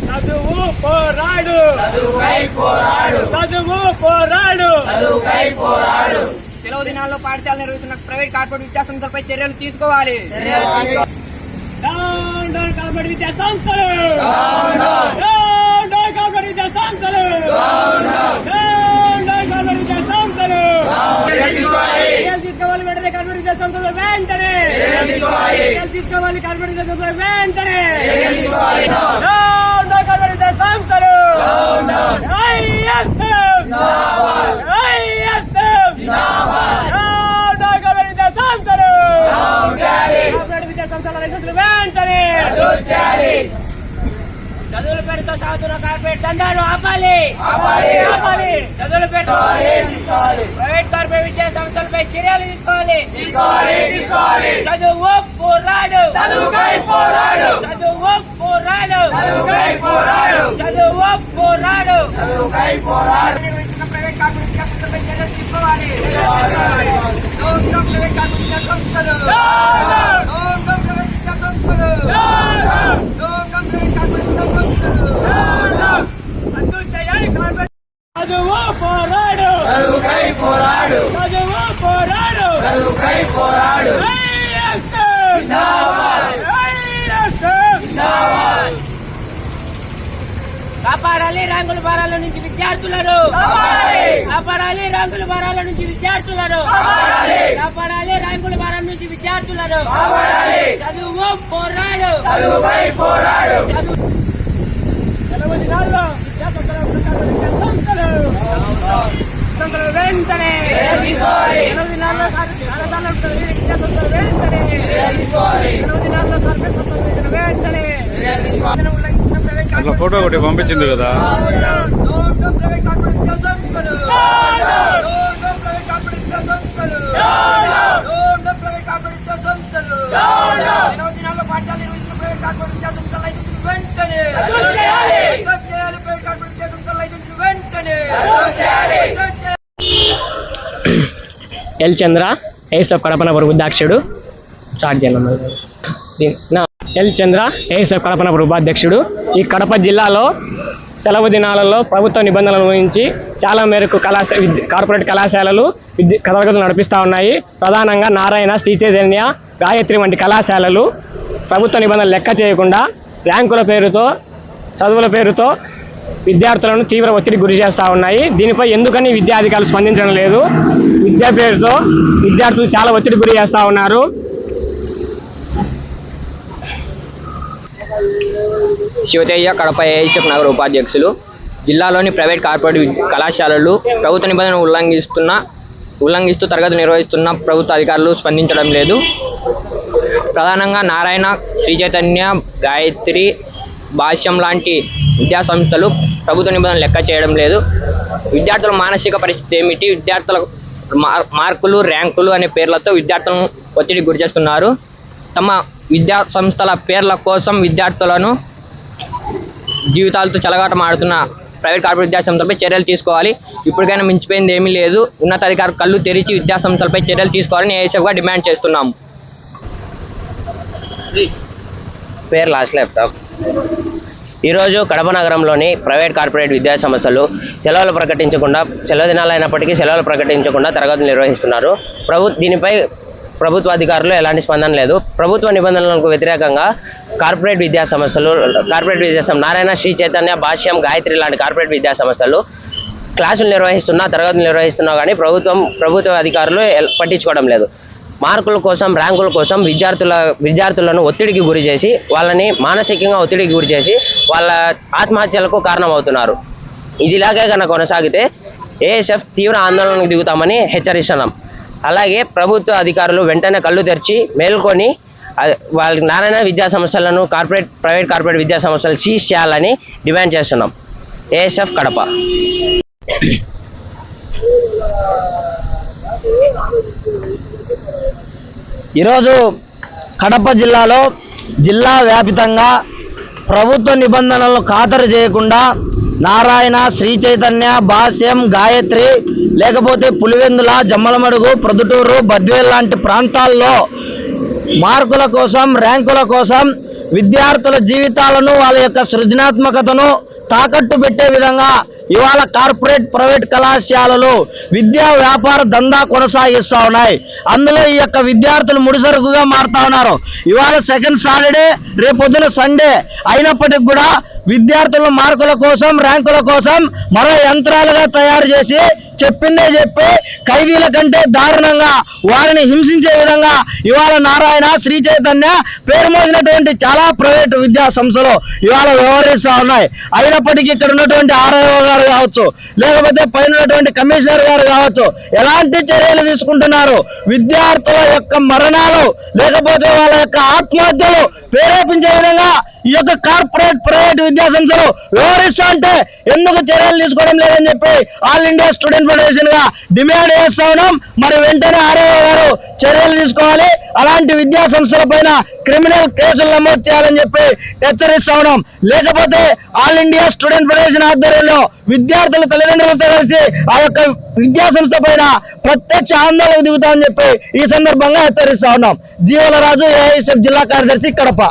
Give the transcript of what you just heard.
చదువు పోరాడు, చదువు పోరాడు. సెలవు దినాల్లో పాఠశాల నిర్వహిస్తున్న ప్రైవేట్ కార్పొరేట్ విద్యాసంస్థలపై చర్యలు తీసుకోవాలి. కార్పొరేట్ విద్యాసంస్థలు, కార్పొరేట్ విద్యాసంస్థలు, కార్పొరేట్ విద్యాసంస్థలు తీసుకోవాలి. వెంటనే కార్పొరేట్ విద్యాసంస్థలు వెంటనే తీసుకోవాలి. కార్పొరేట్ విద్యాసంస్థలు వెంటనే కార్పొరేట్ విద్యాసంస్థలు చదువుల పేరుతో సాగుతున్న కార్పొరేట్ దండాలు ఆపాలి. చదువుల పేరుతో ప్రైవేట్ కార్పొరేట్ విద్యా సంస్థలపై చర్యలు తీసుకోవాలి. చదువు పోరాడు, చదువు పోరాడు, చదువు పోరాడు. నిర్వహిస్తున్న ప్రైవేట్ కార్పొరేట్ విద్యా సంస్థలపై చర్యలు తీసుకోవాలి. ప్రైవేట్ కార్పొరేట్ విద్యా సంస్థలు చదువు పోరాడు, చదువు పోరాడు. కాపాడాలి ర్యాంకుల భారాల నుంచి విద్యార్థులను, కాపాడాలి ర్యాంకుల భారాల నుంచి విద్యార్థులను, కాపాడాలి ర్యాంకుల భారం నుంచి విద్యార్థులను. చదువు పోరాడు, సెలవు దినాల్లో విద్యాసంస్థలు వెంటనే సెలవు దినాల్లో అట్లా ఫోటో ఒకటి పంపించింది కదా. ఎల్ చంద్ర ఏఎస్ఎఫ్ కడప నగర ఉపాధ్యక్షుడు. స్టార్ట్ చేయాలి. ఎల్ చంద్ర ఏఎస్ఎఫ్ కడప నగర ఉపాధ్యక్షుడు. ఈ కడప జిల్లాలో సెలవు దినాలలో ప్రభుత్వ నిబంధనలు వహించి చాలా మేరకు కార్పొరేట్ కళాశాలలు తరగతులు నడిపిస్తూ ఉన్నాయి. ప్రధానంగా నారాయణ, శ్రీ చైతన్య, గాయత్రి వంటి కళాశాలలు ప్రభుత్వ నిబంధనలు లెక్క చేయకుండా ర్యాంకుల పేరుతో, చదువుల పేరుతో విద్యార్థులను తీవ్ర ఒత్తిడి గురి చేస్తూ ఉన్నాయి. దీనిపై ఎందుకని విద్యాధికారులు స్పందించడం లేదు. విద్యా పేరుతో విద్యార్థులు చాలా ఒత్తిడి గురి చేస్తూ ఉన్నారు. శివతేజ కడప ఏఎస్ఎఫ్ నగర ఉపాధ్యక్షులు. జిల్లాలోని ప్రైవేట్ కార్పొరేట్ కళాశాలలు ప్రభుత్వ నిబంధనలు ఉల్లంఘిస్తూ తరగతులు నిర్వహిస్తున్న ప్రభుత్వ అధికారులు స్పందించడం లేదు. ప్రధానంగా నారాయణ, శ్రీ చైతన్య, గాయత్రి, భాష్యం లాంటి విద్యా సంస్థలు ప్రభుత్వ నిబంధనలు లెక్క చేయడం లేదు. విద్యార్థుల మానసిక పరిస్థితి ఏమిటి, విద్యార్థుల మార్కులు, ర్యాంకులు అనే పేర్లతో విద్యార్థులను ఒత్తిడి గురి చేస్తున్నారు. తమ విద్యా సంస్థల పేర్ల కోసం విద్యార్థులను జీవితాలతో చెలగాటమాడుతున్న ప్రైవేట్ కార్పొరేట్ విద్యాసంస్థలపై చర్యలు తీసుకోవాలి. ఇప్పటికైనా మించిపోయింది ఏమీ లేదు. ఉన్నతాధికారులు కళ్ళు తెరిచి విద్యాసంస్థలపై చర్యలు తీసుకోవాలని ఏఎస్ఎఫ్గా డిమాండ్ చేస్తున్నాము. పేరు లాస్ట్ ల్యాప్టాప్. ఈరోజు కడప నగరంలోని ప్రైవేట్ కార్పొరేట్ విద్యాసంస్థలు సెలవులు దినాలైనప్పటికీ సెలవులు ప్రకటించకుండా తరగతులు నిర్వహిస్తున్నారు. దీనిపై ప్రభుత్వ అధికారులు ఎలాంటి స్పందన లేదు. ప్రభుత్వ నిబంధనలకు వ్యతిరేకంగా కార్పొరేట్ విద్యాసంస్థలు నారాయణ, శ్రీ చైతన్య, భాష్యం, గాయత్రి లాంటి కార్పొరేట్ విద్యాసంస్థలు క్లాసులు తరగతులు నిర్వహిస్తున్నా కానీ ప్రభుత్వ అధికారులు పట్టించుకోవడం లేదు. మార్కుల కోసం, ర్యాంకుల కోసం విద్యార్థులను ఒత్తిడికి గురి చేసి, వాళ్ళని మానసికంగా ఒత్తిడికి గురి చేసి వాళ్ళ ఆత్మహత్యలకు కారణమవుతున్నారు. ఇదిలాగే కనుక కొనసాగితే ఏఎస్ఎఫ్ తీవ్ర ఆందోళనకు దిగుతామని హెచ్చరిస్తున్నాం. అలాగే ప్రభుత్వ అధికారులు వెంటనే కళ్ళు తెరిచి మేల్కొని వాళ్ళకి నారాయణ విద్యా సంస్థలను ప్రైవేట్ కార్పొరేట్ విద్యా సంస్థలు సీజ్ చేయాలని డిమాండ్ చేస్తున్నాం. ఏఎస్ఎఫ్ కడప. ఈరోజు కడప జిల్లాలో జిల్లా వ్యాపితంగా ప్రభుత్వ నిబంధనలను ఖాతరు చేయకుండా నారాయణ, శ్రీ చైతన్య, భాష్యం, గాయత్రి, లేకపోతే పులివెందుల, జమ్మలమడుగు, ప్రొద్దుటూరు, బద్వేల్ లాంటి ప్రాంతాల్లో మార్కుల కోసం, ర్యాంకుల కోసం విద్యార్థుల జీవితాలను, వాళ్ళ యొక్క సృజనాత్మకతను తాకట్టు పెట్టే విధంగా ఇవాళ కార్పొరేట్ ప్రైవేట్ కళాశాలలు విద్యా వ్యాపార దందా కొనసాగిస్తూ ఉన్నాయి. అందులో ఈ యొక్క విద్యార్థులు ముడిసరుకుగా మారుతా ఉన్నారు. ఇవాళ సెకండ్ సాటర్డే, రేపొద్దున సండే అయినప్పటికీ కూడా విద్యార్థుల మార్కుల కోసం, ర్యాంకుల కోసం మరో యంత్రాలుగా తయారు చేసి చెప్పిందే చెప్పి ఖైదీల కంటే దారుణంగా వారిని హింసించే విధంగా ఇవాళ నారాయణ, శ్రీ చైతన్య పేరు మోసినటువంటి చాలా ప్రైవేటు విద్యా సంస్థలు ఇవాళ వ్యవహరిస్తూ ఉన్నాయి. అయినప్పటికీ ఇక్కడ ఉన్నటువంటి ఆర్ఐఓ గారు కావచ్చు, లేకపోతే పైన ఉన్నటువంటి కమిషనర్ గారు కావచ్చు, ఎలాంటి చర్యలు తీసుకుంటున్నారు? విద్యార్థుల యొక్క మరణాలు లేకపోతే వాళ్ళ యొక్క ఆత్మహత్యలు ప్రేరేపించే విధంగా ఈ యొక్క కార్పొరేట్ ప్రైవేట్ విద్యా సంస్థలు వ్యవహరిస్తా అంటే ఎందుకు చర్యలు తీసుకోవడం లేదని చెప్పి ఆల్ ఇండియా స్టూడెంట్ ఫెడరేషన్ గా డిమాండ్ చేస్తా ఉన్నాం. మరి వెంటనే ఆర్ఐఓ గారు చర్యలు తీసుకోవాలి, అలాంటి విద్యా సంస్థల పైన క్రిమినల్ కేసులు నమోదు చేయాలని చెప్పి హెచ్చరిస్తా ఉన్నాం. లేకపోతే ఆల్ ఇండియా స్టూడెంట్ ఫెడరేషన్ ఆధ్వర్యంలో విద్యార్థుల తల్లిదండ్రులతో కలిసి ఆ యొక్క విద్యా సంస్థ పైన ప్రత్యక్ష ఆందోళనకు దిగుతామని చెప్పి ఈ సందర్భంగా హెచ్చరిస్తా ఉన్నాం. జీవల రాజు, ఏఐఎస్ఎఫ్ జిల్లా కార్యదర్శి, కడప.